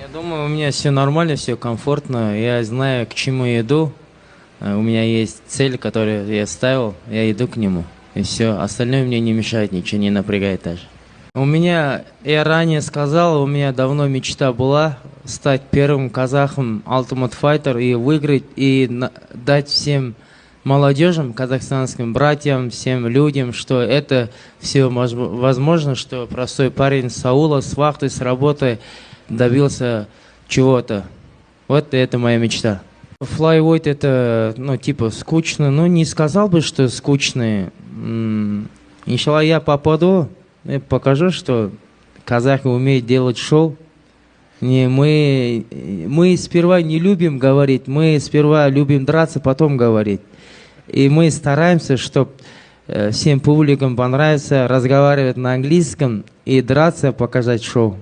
Я думаю, у меня все нормально, все комфортно. Я знаю, к чему я иду. У меня есть цель, которую я ставил, я иду к нему. И все. Остальное мне не мешает, ничего не напрягает даже. У меня, я ранее сказал, у меня давно мечта была стать первым казахом Ultimate Fighter и выиграть, и дать всем молодежям, казахстанским братьям, всем людям, что это все возможно, что простой парень с аула, с вахты, с работы добился чего-то. Вот это моя мечта. Flyweight это, ну, типа, скучно. Ну, не сказал бы, что скучно. Иншалла, я попаду и покажу, что казахи умеют делать шоу. Мы сперва не любим говорить, мы сперва любим драться, потом говорить. И мы стараемся, чтобы всем публикам понравится разговаривать на английском и драться, показать шоу.